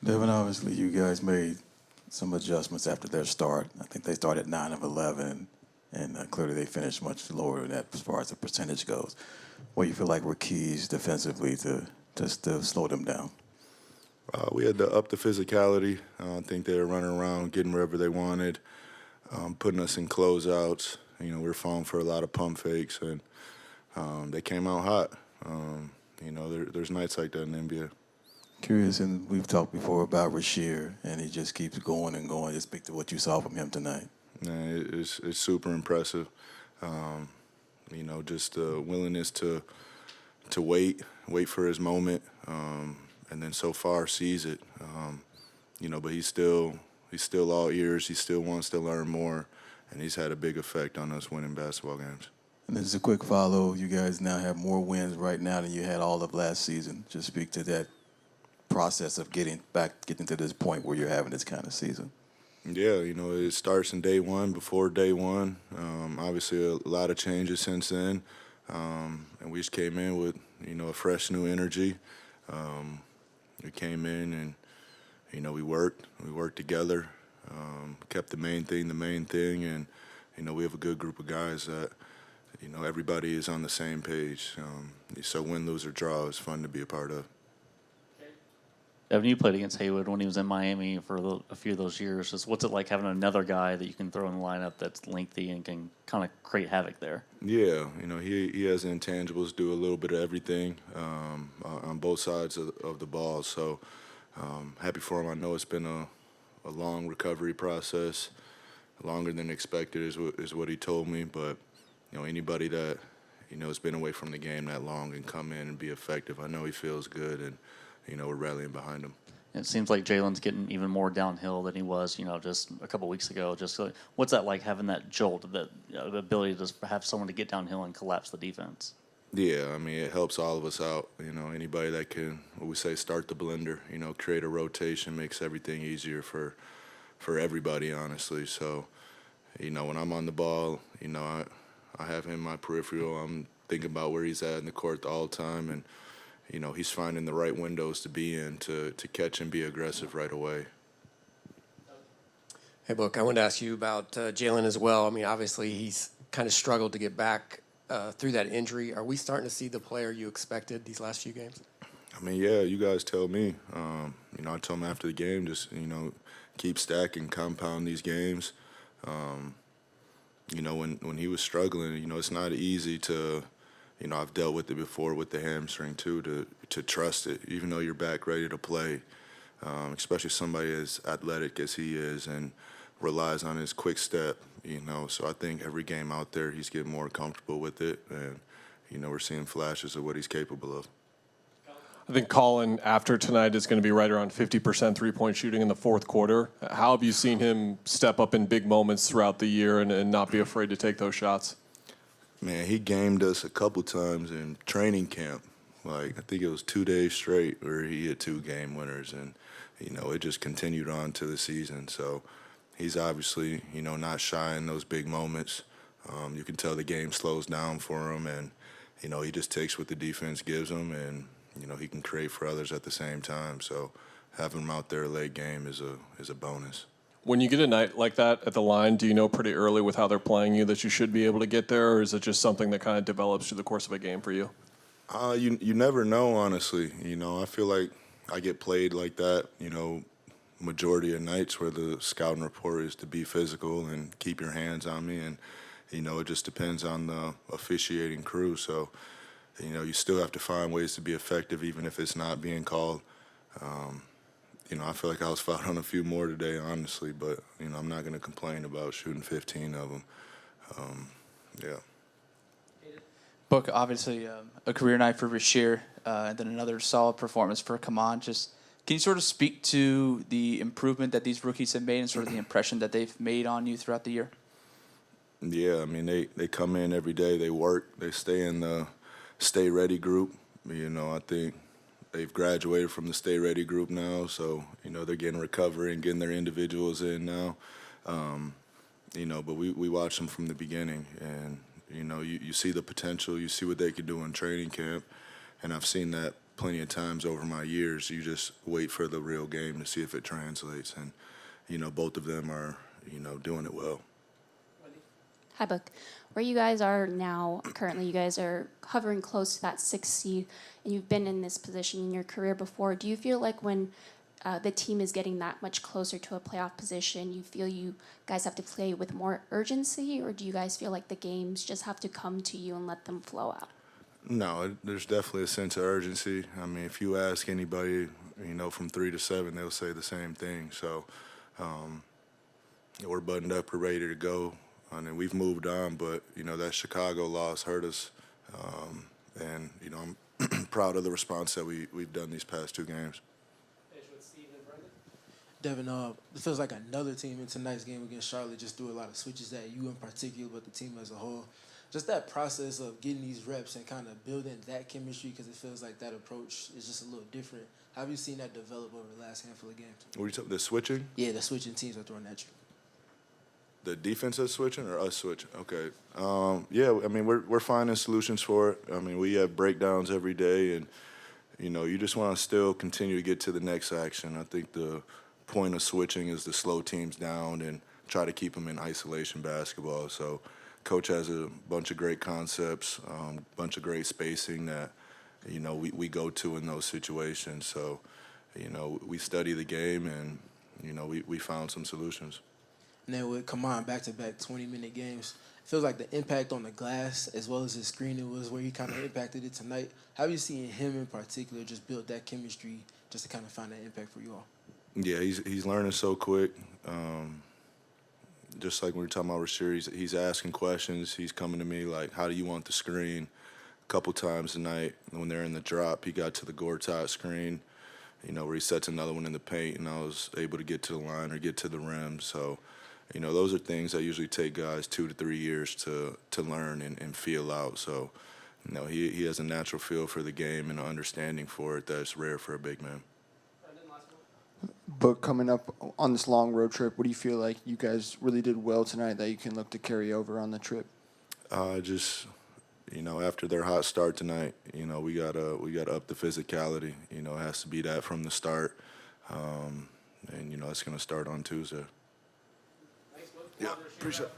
Devin, obviously you guys made some adjustments after their start. I think they started 9 of 11, and clearly they finished much lower than that as far as the percentage goes. What do you feel like were keys defensively to just to slow them down? We had to up the physicality. I think they were running around, getting wherever they wanted, putting us in closeouts. We were falling for a lot of pump fakes, and they came out hot. There's nights like that in the NBA. Curious, and we've talked before about Rasheer, and he just keeps going and going. Just speak to what you saw from him tonight. It's super impressive. Just the willingness to wait for his moment, and then so far sees it. But he's still all ears. He still wants to learn more, and he's had a big effect on us winning basketball games. And as a quick follow, you guys now have more wins right now than you had all of last season. Just speak to that process of getting to this point where you're having this kind of season. Yeah, it starts in day one, before day one. Obviously, a lot of changes since then. And we just came in with, a fresh new energy. We came in and, we worked together, kept the main thing, and, we have a good group of guys that, everybody is on the same page. So win, lose, or draw is fun to be a part of. Evan, you played against Haywood when he was in Miami for a few of those years. Just what's it like having another guy that you can throw in the lineup that's lengthy and can kind of create havoc there? Yeah, he has the intangibles, do a little bit of everything on both sides of the ball. So happy for him. I know it's been a long recovery process, longer than expected is what he told me. But anybody that has been away from the game that long and come in and be effective, I know he feels good, and we're rallying behind him. It seems like Jaylen's getting even more downhill than he was, just a couple weeks ago. Just what's that like, having that jolt, that the ability to have someone to get downhill and collapse the defense? Yeah, it helps all of us out. Anybody that can, what we say, start the blender, create a rotation, makes everything easier for everybody, honestly. So, when I'm on the ball, I have him in my peripheral. I'm thinking about where he's at in the court all the time, and he's finding the right windows to be in to catch and be aggressive right away. Hey, Book, I wanted to ask you about Jaylen as well. Obviously, he's kind of struggled to get back through that injury. Are we starting to see the player you expected these last few games? Yeah, you guys tell me. I told him after the game, just, keep stacking, compound these games. When he was struggling, it's not easy to – I've dealt with it before with the hamstring too, to trust it, even though you're back ready to play, especially somebody as athletic as he is and relies on his quick step, So I think every game out there he's getting more comfortable with it, and, we're seeing flashes of what he's capable of. I think Colin, after tonight, is going to be right around 50% three-point shooting in the fourth quarter. How have you seen him step up in big moments throughout the year and not be afraid to take those shots? Man, he gamed us a couple times in training camp. I think it was 2 days straight where he hit 2 game winners, and, it just continued on to the season. So he's obviously, not shy in those big moments. You can tell the game slows down for him, and, he just takes what the defense gives him, and, he can create for others at the same time. So having him out there late game is a bonus. When you get a night like that at the line, do you know pretty early with how they're playing you that you should be able to get there, or is it just something that kind of develops through the course of a game for you? You never know, honestly. I feel like I get played like that, majority of nights where the scouting report is to be physical and keep your hands on me, and, it just depends on the officiating crew. So, you still have to find ways to be effective even if it's not being called. I feel like I was fouled on a few more today, honestly, but, I'm not going to complain about shooting 15 of them. Yeah. Book, obviously a career night for Rasheer, and then another solid performance for Kaman. Just can you sort of speak to the improvement that these rookies have made and sort of the impression that they've made on you throughout the year? Yeah, they come in every day, they work, they stay in the stay ready group. I think they've graduated from the stay ready group now, so, they're getting recovery and getting their individuals in now. But we watch them from the beginning, and, you see the potential, you see what they can do in training camp, and I've seen that plenty of times over my years. You just wait for the real game to see if it translates. And, both of them are, doing it well. Hi, Book. Where you guys are now, currently, you guys are hovering close to that 6th seed, and you've been in this position in your career before. Do you feel like when the team is getting that much closer to a playoff position, you feel you guys have to play with more urgency, or do you guys feel like the games just have to come to you and let them flow out? No, there's definitely a sense of urgency. I mean, if you ask anybody, from 3 to 7, they'll say the same thing. So we're buttoned up, we're ready to go. I mean, we've moved on, but, that Chicago loss hurt us. And, I'm proud of the response that we've done these past 2 games. Devin, it feels like another team in tonight's game against Charlotte just threw a lot of switches at you in particular, but the team as a whole. Just that process of getting these reps and kind of building that chemistry, because it feels like that approach is just a little different. How have you seen that develop over the last handful of games? What are you talking, the switching? Yeah, the switching teams are throwing at you. The defense is switching or us switching? Okay. Yeah, I mean, we're finding solutions for it. I mean, we have breakdowns every day, and, you just want to still continue to get to the next action. I think the point of switching is to slow teams down and try to keep them in isolation basketball. So coach has a bunch of great concepts, bunch of great spacing that, we go to in those situations. So, we study the game and, we found some solutions. And then with Kaman back-to-back 20-minute games, it feels like the impact on the glass as well as his screening was where he kind of impacted it tonight. How have you seen him in particular just build that chemistry just to kind of find that impact for you all? Yeah, he's learning so quick. Just like when we were talking about Rasheer, he's asking questions. He's coming to me like, how do you want the screen? A couple times tonight when they're in the drop, he got to the Gortat screen, where he sets another one in the paint, and I was able to get to the line or get to the rim. So, those are things that usually take guys 2 to 3 years to learn and feel out. So, he has a natural feel for the game and an understanding for it that's rare for a big man. But coming up on this long road trip, what do you feel like you guys really did well tonight that you can look to carry over on the trip? Just, after their hot start tonight, we gotta up the physicality. It has to be that from the start, and it's gonna start on Tuesday. Yeah, appreciate it.